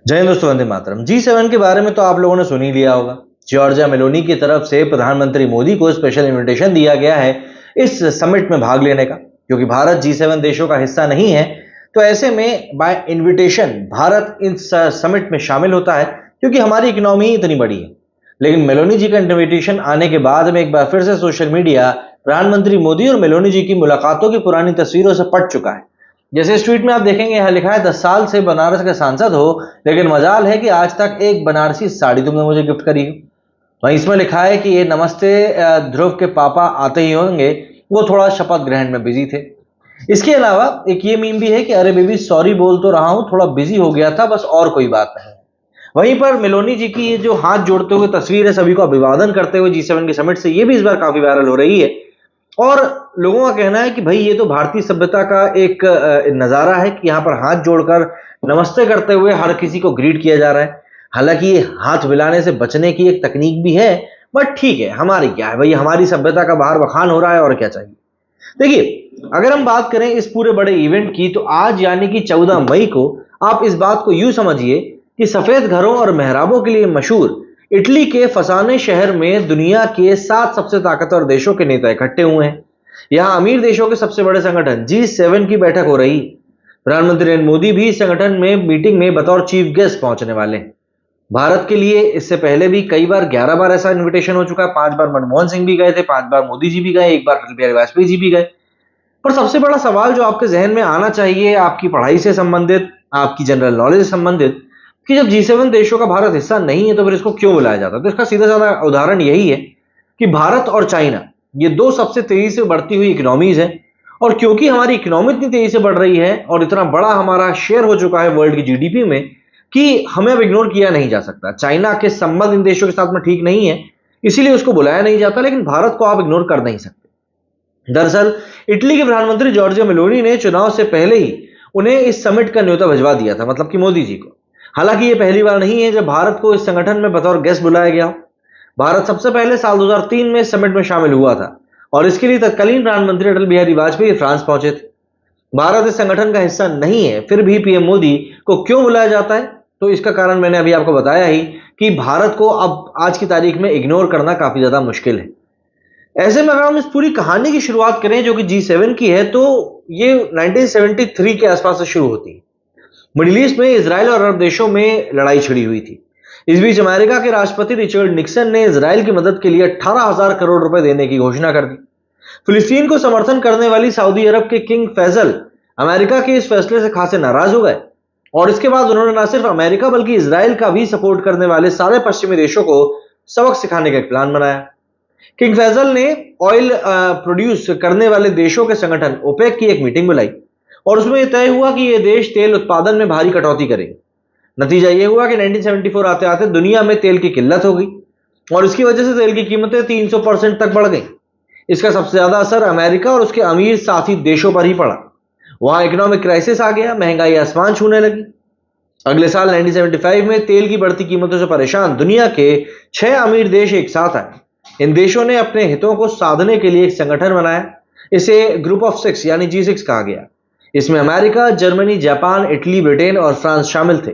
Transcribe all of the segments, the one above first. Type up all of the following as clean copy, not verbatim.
जय हिंद दोस्तों, वंदे मातरम। G7 के बारे में तो आप लोगों ने सुन ही लिया होगा। जॉर्जिया मेलोनी की तरफ से प्रधानमंत्री मोदी को स्पेशल इनविटेशन दिया गया है इस समिट में भाग लेने का, क्योंकि भारत G7 देशों का हिस्सा नहीं है। तो ऐसे में बाय इनविटेशन भारत इस समिट में शामिल होता है, क्योंकि हमारी इकोनॉमी ही इतनी बड़ी है। लेकिन मेलोनी जी का इनविटेशन आने के बाद में एक बार फिर से सोशल मीडिया प्रधानमंत्री मोदी और मेलोनी जी की मुलाकातों की पुरानी तस्वीरों से पट चुका है। जैसे इस ट्वीट में आप देखेंगे, यहाँ लिखा है 10 साल से बनारस के सांसद हो, लेकिन मजाल है कि आज तक एक बनारसी साड़ी तुमने मुझे गिफ्ट करी हो। वहीं इसमें लिखा है कि ये नमस्ते ध्रुव के पापा आते ही होंगे, वो थोड़ा शपथ ग्रहण में बिजी थे। इसके अलावा एक ये मीम भी है कि अरे बेबी सॉरी बोल तो रहा हूं, थोड़ा बिजी हो गया था, बस और कोई बात नहीं। वहीं पर मेलोनी जी की ये जो हाथ जोड़ते हुए तस्वीर है, सभी को अभिवादन करते हुए G7 के समिट से, ये भी इस बार काफी वायरल हो रही है। और लोगों का कहना है कि भाई ये तो भारतीय सभ्यता का एक नजारा है कि यहाँ पर हाथ जोड़कर नमस्ते करते हुए हर किसी को ग्रीट किया जा रहा है। हालांकि ये हाथ मिलाने से बचने की एक तकनीक भी है, बट ठीक है, हमारी क्या है भाई, हमारी सभ्यता का बाहर बखान हो रहा है और क्या चाहिए। देखिए, अगर हम बात करें इस पूरे बड़े इवेंट की, तो आज यानी कि 14 मई को आप इस बात को यूं समझिए कि सफेद घरों और मेहराबों के लिए मशहूर इटली के फसाने शहर में दुनिया के 7 सबसे ताकतवर देशों के नेता इकट्ठे हुए हैं। यहां अमीर देशों के सबसे बड़े संगठन G7 की बैठक हो रही। प्रधानमंत्री नरेंद्र मोदी भी इस संगठन में मीटिंग में बतौर चीफ गेस्ट पहुंचने वाले हैं। भारत के लिए इससे पहले भी कई बार 11 बार ऐसा इनविटेशन हो चुका है। 5 बार मनमोहन सिंह भी गए थे, 5 बार मोदी जी भी गए, एक बार अटल बिहारी वाजपेयी जी भी गए। पर सबसे बड़ा सवाल जो आपके जहन में आना चाहिए, आपकी पढ़ाई से संबंधित, आपकी जनरल नॉलेज से संबंधित, कि जब G7 देशों का भारत हिस्सा नहीं है तो फिर इसको क्यों बुलाया जाता है। तो इसका सीधा साधा उदाहरण यही है कि भारत और चाइना, ये दो सबसे तेजी से बढ़ती हुई इकोनॉमीज हैं। और क्योंकि हमारी इकोनॉमी इतनी तेजी से बढ़ रही है और इतना बड़ा हमारा शेयर हो चुका है वर्ल्ड की जीडीपी में, कि हमें अब इग्नोर किया नहीं जा सकता। चाइना के संबंध इन देशों के साथ में ठीक नहीं है, इसीलिए उसको बुलाया नहीं जाता, लेकिन भारत को आप इग्नोर कर नहीं सकते। दरअसल इटली के प्रधानमंत्री जॉर्जिया मेलोनी ने चुनाव से पहले ही उन्हें इस समिट का न्योता भिजवा दिया था, मतलब कि मोदी जी को। हालांकि ये पहली बार नहीं है जब भारत को इस संगठन में बतौर गेस्ट बुलाया गया हो। भारत सबसे पहले साल 2003 में समिट में शामिल हुआ था और इसके लिए तत्कालीन प्रधानमंत्री अटल बिहारी वाजपेयी फ्रांस पहुंचे थे। भारत इस संगठन का हिस्सा नहीं है, फिर भी पीएम मोदी को क्यों बुलाया जाता है, तो इसका कारण मैंने अभी आपको बताया ही कि भारत को अब आज की तारीख में इग्नोर करना काफी ज्यादा मुश्किल है। ऐसे में अगर हम इस पूरी कहानी की शुरुआत करें जो कि G7 की है, तो ये 1973 के आसपास से शुरू होती है। मिडिल ईस्ट में इजराइल और अरब देशों में लड़ाई छिड़ी हुई थी। इस बीच अमेरिका के राष्ट्रपति रिचर्ड निक्सन ने इजराइल की मदद के लिए 18,000 करोड़ रुपए देने की घोषणा कर दी। फिलिस्तीन को समर्थन करने वाली सऊदी अरब के किंग फैसल अमेरिका के इस फैसले से खासे नाराज हो गए और इसके बाद उन्होंने न सिर्फ अमेरिका बल्कि इजराइल का भी सपोर्ट करने वाले सारे पश्चिमी देशों को सबक सिखाने का एक प्लान बनाया। किंग फैसल ने ऑयल प्रोड्यूस करने वाले देशों के संगठन ओपेक की एक मीटिंग बुलाई और उसमें यह तय हुआ कि ये देश तेल उत्पादन में भारी कटौती करेंगे। नतीजा यह हुआ कि 1974 आते आते दुनिया में तेल की किल्लत हो गई और इसकी वजह से तेल की कीमतें 300% तक बढ़ गई। इसका सबसे ज्यादा असर अमेरिका और उसके अमीर साथी देशों पर ही पड़ा। वहां इकोनॉमिक क्राइसिस आ गया, महंगाई आसमान छूने लगी। अगले साल 1975 में तेल की बढ़ती कीमतों से परेशान दुनिया के 6 अमीर देश एक साथ आए। इन देशों ने अपने हितों को साधने के लिए एक संगठन बनाया। इसे ग्रुप ऑफ 6 यानी G6 कहा गया। इसमें America, Germany, Japan, Italy, Britain और फ्रांस शामिल थे।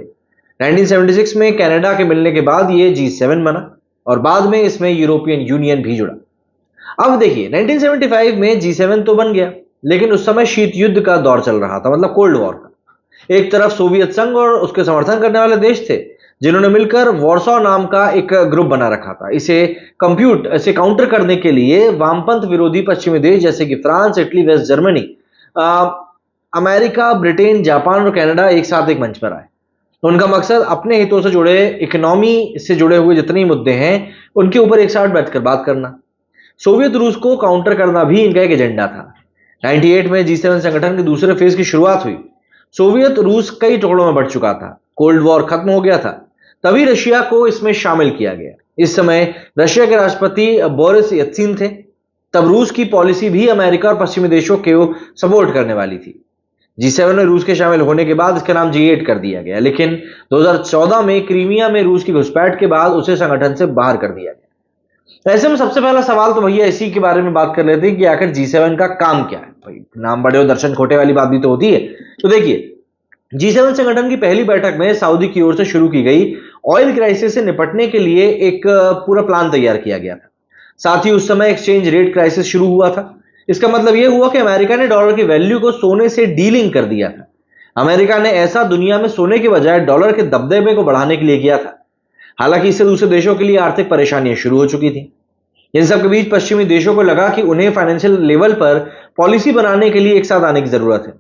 1976 में कनाडा के मिलने के बाद ये G7 बना और बाद में इसमें यूरोपियन यूनियन भी जुड़ा। अब देखिए, 1975 में G7 तो बन गया, लेकिन उस समय शीत युद्ध का दौर चल रहा था, मतलब कोल्ड वॉर का। एक तरफ सोवियत संघ और उसके समर्थन करने वाले देश थे, जिन्होंने मिलकर वॉर्सो नाम का एक ग्रुप बना रखा था। इसे काउंटर करने के लिए वामपंथ विरोधी पश्चिमी देश जैसे कि France, Italy, West Germany, America, Britain, Japan और कनाडा एक साथ एक मंच पर आए। उनका मकसद अपने हितों से जुड़े, इकोनॉमी से जुड़े हुए जितने मुद्दे हैं उनके ऊपर एक साथ बैठकर बात करना। सोवियत रूस को काउंटर करना भी इनका एक एजेंडा था। 98 में G7 संगठन के दूसरे फेज की शुरुआत हुई। सोवियत रूस कई टुकड़ों में बढ़ चुका था, कोल्ड वॉर खत्म हो गया था। तभी रशिया को इसमें शामिल किया गया। इस समय रशिया के राष्ट्रपति बोरिस येल्त्सिन थे। तब रूस की पॉलिसी भी अमेरिका और पश्चिमी देशों को सपोर्ट करने वाली थी। G7 में रूस के शामिल होने के बाद इसका नाम G8 कर दिया गया, लेकिन 2014 में क्रीमिया में रूस की घुसपैठ के बाद उसे संगठन से बाहर कर दिया गया। ऐसे में सबसे पहला सवाल तो भैया इसी के बारे में बात कर लेते हैं कि आखिर G7 का काम क्या है। भाई नाम बड़े और दर्शन खोटे वाली बात भी तो होती है। तो देखिए, G7 संगठन की पहली बैठक में सऊदी की ओर से शुरू की गई ऑयल क्राइसिस से निपटने के लिए एक पूरा प्लान तैयार किया गया था। साथ ही उस समय एक्सचेंज रेट क्राइसिस शुरू हुआ था। इसका मतलब यह हुआ कि अमेरिका ने डॉलर की वैल्यू को सोने से डीलिंक कर दिया था। अमेरिका ने ऐसा दुनिया में सोने के बजाय डॉलर के दबदबे को बढ़ाने के लिए किया था। हालांकि इससे दूसरे देशों के लिए आर्थिक परेशानियां शुरू हो चुकी थी। इन सब के बीच पश्चिमी देशों को लगा कि उन्हें फाइनेंशियल लेवल पर पॉलिसी बनाने के लिए एक साथ आने की जरूरत है,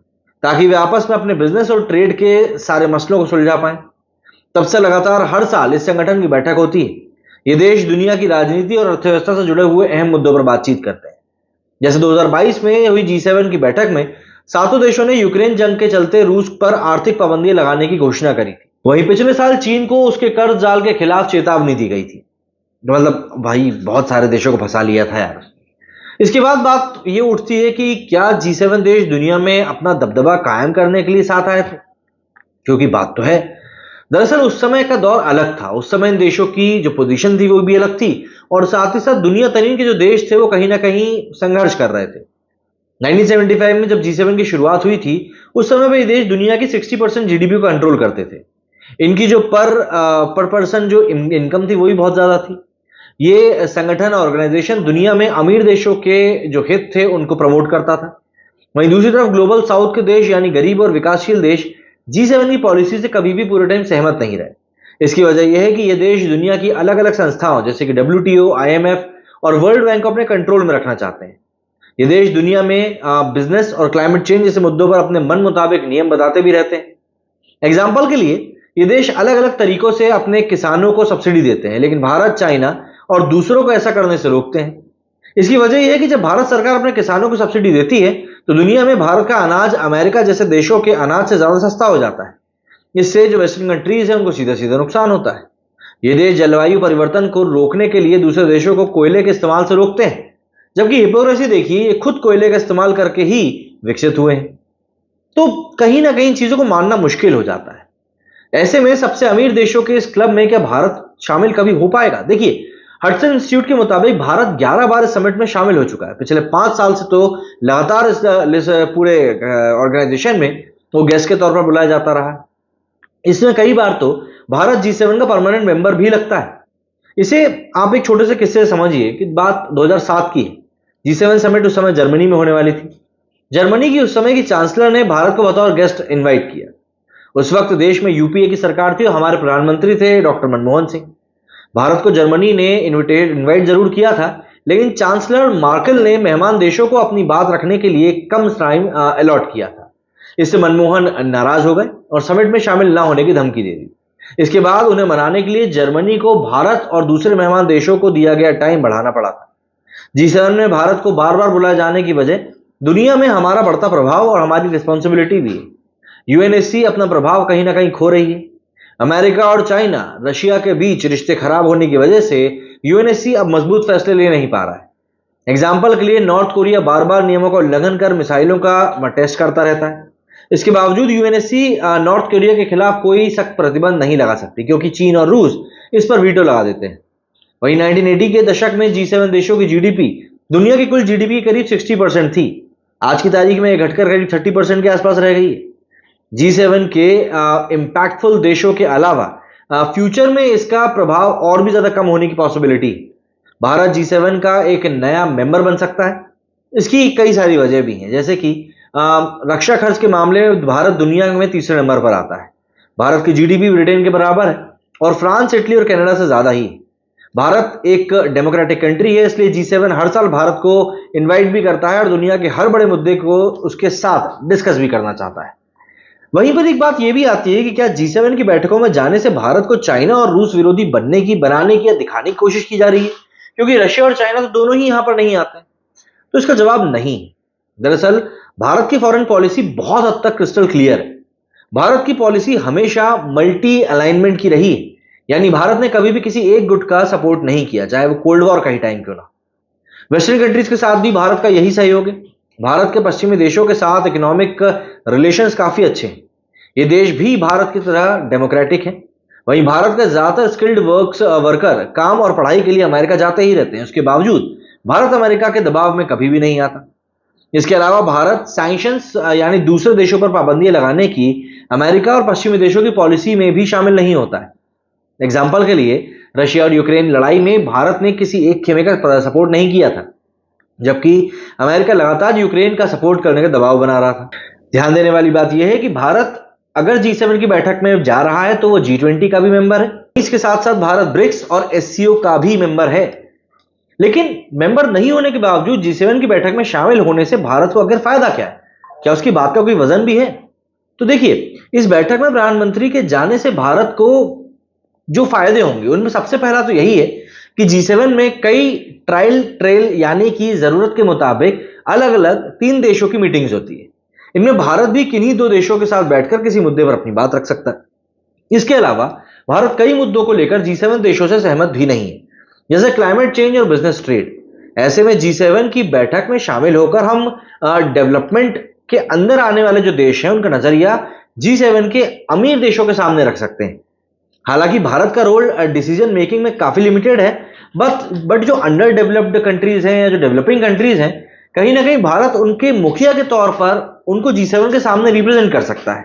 ताकि वे आपस में अपने बिजनेस और ट्रेड के सारे मसलों को सुलझा पाएं। तब से लगातार हर साल इस संगठन की बैठक होती है। ये देश दुनिया की राजनीति और अर्थव्यवस्था से जुड़े हुए अहम मुद्दों पर बातचीत करते हैं। जैसे 2022 में हुई G7 की बैठक में सातों देशों ने यूक्रेन जंग के चलते रूस पर आर्थिक पाबंदियां लगाने की घोषणा करी थी। वहीं पिछले साल चीन को उसके कर्ज जाल के खिलाफ चेतावनी दी गई थी। मतलब भाई बहुत सारे देशों को फंसा लिया था यार। इसके बाद बात ये उठती है कि क्या G7 देश दुनिया में अपना दबदबा कायम करने के लिए साथ आए थे? क्योंकि बात तो है, दरअसल उस समय का दौर अलग था। उस समय इन देशों की जो पोजीशन थी वो भी अलग थी, और साथ ही साथ दुनिया तरीन के जो देश थे वो कहीं ना कहीं संघर्ष कर रहे थे। 1975 में जब G7 की शुरुआत हुई थी, उस समय पे ये देश दुनिया की 60% जीडीपी को कंट्रोल करते थे। इनकी जो पर पर्सन जो इनकम थी वो भी बहुत ज्यादा थी। ये संगठन ऑर्गेनाइजेशन दुनिया में अमीर देशों के जो हित थे उनको प्रमोट करता था। वहीं दूसरी तरफ ग्लोबल साउथ के देश यानी गरीब और विकासशील देश G7 की पॉलिसी से कभी भी पूरे टाइम सहमत नहीं रहे। इसकी वजह यह है कि ये देश दुनिया की अलग अलग संस्थाओं जैसे कि WTO, IMF और वर्ल्ड बैंक को अपने कंट्रोल में रखना चाहते हैं। ये देश दुनिया में बिजनेस और क्लाइमेट चेंज जैसे मुद्दों पर अपने मन मुताबिक नियम बताते भी रहते हैं। एग्जाम्पल के लिए ये देश अलग अलग तरीकों से अपने किसानों को सब्सिडी देते हैं, लेकिन भारत, चाइना और दूसरों को ऐसा करने से रोकते हैं। इसकी वजह यह है कि जब भारत सरकार अपने किसानों को सब्सिडी देती है तो दुनिया में भारत का अनाज अमेरिका जैसे देशों के अनाज से ज्यादा सस्ता हो जाता है। इससे जो वेस्टर्न कंट्रीज है उनको सीधा सीधा नुकसान होता है। ये देश जलवायु परिवर्तन को रोकने के लिए दूसरे देशों को कोयले के इस्तेमाल से रोकते हैं, जबकि हिपोक्रेसी देखिए, ये खुद कोयले का इस्तेमाल करके ही विकसित हुए हैं। तो कहीं ना कहीं चीजों को मानना मुश्किल हो जाता है। ऐसे में सबसे अमीर देशों के इस क्लब में क्या भारत शामिल कभी हो पाएगा? देखिए, हडसन इंस्टीट्यूट के मुताबिक भारत 11 बार इस समिट में शामिल हो चुका है। पिछले 5 साल से तो लगातार इस पूरे ऑर्गेनाइजेशन में वो गेस्ट के तौर पर बुलाया जाता रहा है। इसमें कई बार तो भारत G7 का परमानेंट मेंबर भी लगता है। इसे आप एक छोटे से किस्से से समझिए कि बात 2007 की है। G7 समिट उस समय जर्मनी में होने वाली थी। जर्मनी की उस समय की चांसलर ने भारत को बतौर गेस्ट इनवाइट किया। उस वक्त देश में यूपीए की सरकार थी और हमारे प्रधानमंत्री थे डॉक्टर मनमोहन सिंह। भारत को जर्मनी ने इनवाइट जरूर किया था, लेकिन चांसलर मार्केल ने मेहमान देशों को अपनी बात रखने के लिए कम टाइम अलॉट किया था। इससे मनमोहन नाराज हो गए और समिट में शामिल ना होने की धमकी दे दी। इसके बाद उन्हें मनाने के लिए जर्मनी को भारत और दूसरे मेहमान देशों को दिया गया टाइम बढ़ाना पड़ा था। G7 में भारत को बार बार बुलाए जाने की वजह दुनिया में हमारा बढ़ता प्रभाव और हमारी रिस्पॉन्सिबिलिटी भी है। यूएनएससी अपना प्रभाव कहीं ना कहीं खो रही है। अमेरिका और चाइना, रशिया के बीच रिश्ते खराब होने की वजह से यूएनएससी अब मजबूत फैसले ले नहीं पा रहा है। एग्जाम्पल के लिए नॉर्थ कोरिया बार बार नियमों का उल्लंघन कर मिसाइलों का टेस्ट करता रहता है। इसके बावजूद यूएनएससी नॉर्थ कोरिया के खिलाफ कोई सख्त प्रतिबंध नहीं लगा सकती, क्योंकि चीन और रूस इस पर वीटो लगा देते हैं। वहीं 1980 के दशक में G7 देशों की जीडीपी दुनिया की कुल जीडीपी के करीब 60% थी। आज की तारीख में यह घटकर करीब 30% के आसपास रह गई है। G7 के इम्पैक्टफुल देशों के अलावा फ्यूचर में इसका प्रभाव और भी ज्यादा कम होने की पॉसिबिलिटी। भारत G7 का एक नया मेंबर बन सकता है। इसकी कई सारी वजह भी हैं, जैसे कि रक्षा खर्च के मामले में भारत दुनिया में तीसरे नंबर पर आता है। भारत की जीडीपी ब्रिटेन के बराबर है और फ्रांस, इटली और कनाडा से ज्यादा ही है। भारत एक डेमोक्रेटिक कंट्री है, इसलिए G7 हर साल भारत को इनवाइट भी करता है और दुनिया के हर बड़े मुद्दे को उसके साथ डिस्कस भी करना चाहता है। वहीं पर एक बात यह भी आती है कि क्या G7 की बैठकों में जाने से भारत को चाइना और रूस विरोधी बनाने की या दिखाने की कोशिश की जा रही है, क्योंकि रशिया और चाइना तो दोनों ही यहां पर नहीं आते? तो इसका जवाब नहीं है। दरअसल भारत की फॉरेन पॉलिसी बहुत हद तक क्रिस्टल क्लियर है। भारत की पॉलिसी हमेशा मल्टी अलाइनमेंट की रही है, यानी भारत ने कभी भी किसी एक गुट का सपोर्ट नहीं किया, चाहे वो कोल्ड वॉर का ही टाइम क्यों ना। वेस्टर्न कंट्रीज के साथ भी भारत का यही सहयोग है। भारत के पश्चिमी देशों के साथ इकोनॉमिक रिलेशंस काफी अच्छे हैं। ये देश भी भारत की तरह डेमोक्रेटिक है। वहीं भारत का ज्यादातर स्किल्ड वर्कर काम और पढ़ाई के लिए अमेरिका जाते ही रहते हैं। उसके बावजूद भारत अमेरिका के दबाव में कभी भी नहीं आता। इसके अलावा भारत सैंक्शंस यानी दूसरे देशों पर पाबंदियां लगाने की अमेरिका और पश्चिमी देशों की पॉलिसी में भी शामिल नहीं होता है। एग्जाम्पल के लिए रशिया और यूक्रेन लड़ाई में भारत ने किसी एक खेमे का सपोर्ट नहीं किया था, जबकि अमेरिका लगातार यूक्रेन का सपोर्ट करने का दबाव बना रहा था। ध्यान देने वाली बात यह है कि भारत अगर G7 की बैठक में जा रहा है तो वो G20 का भी मेंबर है। इसके साथ साथ भारत ब्रिक्स और SCO का भी मेंबर है। लेकिन मेंबर नहीं होने के बावजूद G7 की बैठक में शामिल होने से भारत को आखिर फायदा क्या है? क्या उसकी बात का कोई वजन भी है? तो देखिए, इस बैठक में प्रधानमंत्री के जाने से भारत को जो फायदे होंगे उनमें सबसे पहला तो यही है कि G7 में कई ट्रेल यानी कि जरूरत के मुताबिक अलग अलग 3 देशों की मीटिंग्स होती है। इनमें भारत भी किन्हीं 2 देशों के साथ बैठकर किसी मुद्दे पर अपनी बात रख सकता है। इसके अलावा भारत कई मुद्दों को लेकर G7 देशों से सहमत भी नहीं है, जैसे क्लाइमेट चेंज और बिजनेस ट्रेड। ऐसे में G7 की बैठक में शामिल होकर हम डेवलपमेंट के अंदर आने वाले जो देश हैं उनका नजरिया G7 के अमीर देशों के सामने रख सकते हैं। हालांकि भारत का रोल डिसीजन मेकिंग में काफी लिमिटेड है, बट जो अंडर डेवलप्ड कंट्रीज हैं या जो डेवलपिंग कंट्रीज हैं, कहीं ना कहीं भारत उनके मुखिया के तौर पर उनको G7 के सामने रिप्रेजेंट कर सकता है।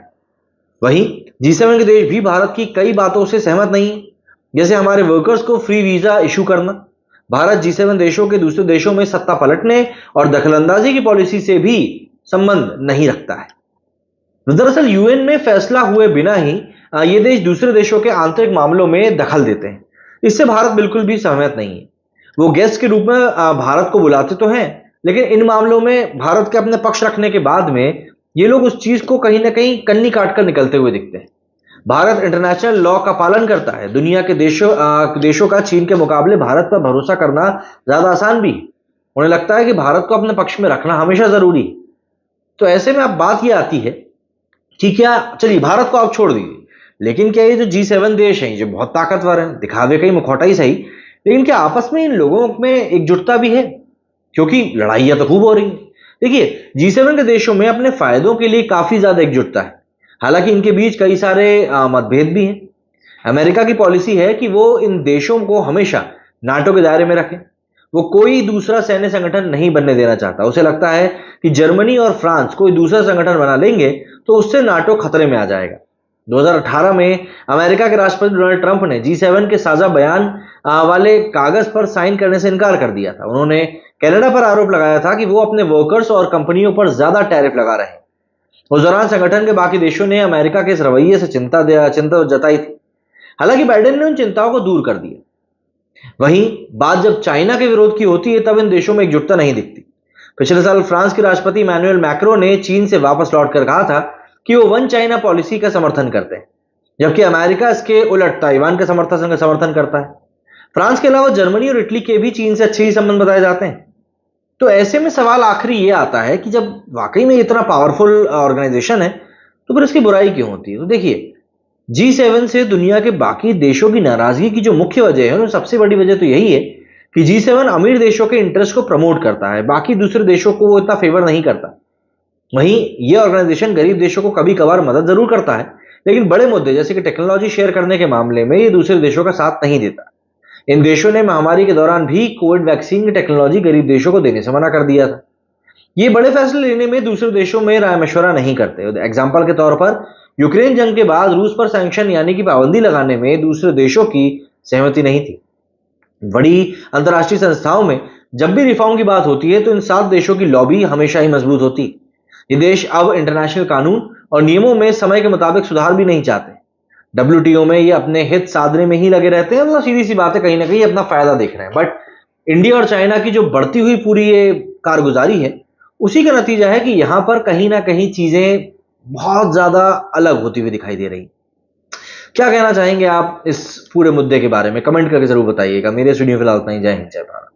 वहीं G7 के देश भी भारत की कई बातों से सहमत नहीं है, जैसे हमारे वर्कर्स को फ्री वीजा इशू करना। भारत G7 देशों के दूसरे देशों में सत्ता पलटने और दखलंदाजी की पॉलिसी से भी संबंध नहीं रखता है। दरअसल यूएन में फैसला हुए बिना ही ये देश दूसरे देशों के आंतरिक मामलों में दखल देते हैं। इससे भारत बिल्कुल भी सहमत नहीं है। वो गेस्ट के रूप में भारत को बुलाते तो हैं, लेकिन इन मामलों में भारत के अपने पक्ष रखने के बाद में ये लोग उस चीज को कहीं ना कहीं कन्नी काट कर निकलते हुए दिखते हैं। भारत इंटरनेशनल लॉ का पालन करता है। दुनिया के देशों का चीन के मुकाबले भारत पर भरोसा करना ज्यादा आसान भी है। उन्हें लगता है कि भारत को अपने पक्ष में रखना हमेशा जरूरी है। तो ऐसे में अब बात यह आती है कि क्या, चलिए भारत को आप छोड़ दीजिए, लेकिन क्या ये जो G7 देश हैं जो बहुत ताकतवर हैं, दिखावे का ही मुखौटा ही सही, लेकिन क्या आपस में इन लोगों में एकजुटता भी है? क्योंकि लड़ाइयां तो खूब हो रही हैं। देखिए, G7 के देशों में अपने फायदों के लिए काफी ज्यादा एकजुटता है, हालांकि इनके बीच कई सारे मतभेद भी हैं। अमेरिका की पॉलिसी है कि वो इन देशों को हमेशा नाटो के दायरे में रखे। वो कोई दूसरा सैन्य संगठन नहीं बनने देना चाहता। उसे लगता है कि जर्मनी और फ्रांस कोई दूसरा संगठन बना लेंगे तो उससे नाटो खतरे में आ जाएगा। 2018 में अमेरिका के राष्ट्रपति डोनाल्ड ट्रंप ने G7 के साझा बयान वाले कागज पर साइन करने से इनकार कर दिया था। उन्होंने कनाडा पर आरोप लगाया था कि वो अपने वर्कर्स और कंपनियों पर ज्यादा टैरिफ लगा रहे हैं। उस दौरान संगठन के बाकी देशों ने अमेरिका के इस रवैये से चिंता जताई थी। हालांकि बाइडेन ने उन चिंताओं को दूर कर दिया। वहीं बात जब चाइना के विरोध की होती है तब इन देशों में एकजुटता नहीं दिखती। पिछले साल फ्रांस के राष्ट्रपति इमैनुअल मैक्रो ने चीन से वापस लौटकर कहा था कि वो वन चाइना पॉलिसी का समर्थन करते हैं, जबकि अमेरिका इसके उलट ताइवान के समर्थन करता है। फ्रांस के अलावा जर्मनी और इटली के भी चीन से अच्छे ही संबंध बताए जाते हैं। तो ऐसे में सवाल आखिरी ये आता है कि जब वाकई में इतना पावरफुल ऑर्गेनाइजेशन है तो फिर इसकी बुराई क्यों होती है? तो देखिए, G7 से दुनिया के बाकी देशों की नाराजगी की जो मुख्य वजह है, सबसे बड़ी वजह तो यही है कि G7 अमीर देशों के इंटरेस्ट को प्रमोट करता है, बाकी दूसरे देशों को वो इतना फेवर नहीं करता। वहीं यह ऑर्गेनाइजेशन गरीब देशों को कभी कभार मदद जरूर करता है, लेकिन बड़े मुद्दे जैसे कि टेक्नोलॉजी शेयर करने के मामले में ये दूसरे देशों का साथ नहीं देता। इन देशों ने महामारी के दौरान भी कोविड वैक्सीन की टेक्नोलॉजी गरीब देशों को देने से मना कर दिया था। ये बड़े फैसले लेने में दूसरे देशों में राय मशवरा नहीं करते। एग्जाम्पल के तौर पर यूक्रेन जंग के बाद रूस पर सैंक्शन यानी कि पाबंदी लगाने में दूसरे देशों की सहमति नहीं थी। बड़ी अंतर्राष्ट्रीय संस्थाओं में जब भी रिफॉर्म की बात होती है तो इन 7 देशों की लॉबी हमेशा ही मजबूत होती। ये देश अब इंटरनेशनल कानून और नियमों में समय के मुताबिक सुधार भी नहीं चाहते। WTO में ये अपने हित साधने में ही लगे रहते हैं। मतलब सीधी सी बात है, कहीं ना कहीं अपना फायदा देख रहे हैं। बट इंडिया और चाइना की जो बढ़ती हुई पूरी ये कारगुजारी है, उसी का नतीजा है कि यहां पर कहीं ना कहीं चीजें बहुत ज्यादा अलग होती हुई दिखाई दे रही। क्या कहना चाहेंगे आप इस पूरे मुद्दे के बारे में? कमेंट करके जरूर बताइएगा। मेरे इस वीडियो फिलहाल इतना ही। जय हिंद, जय भारत।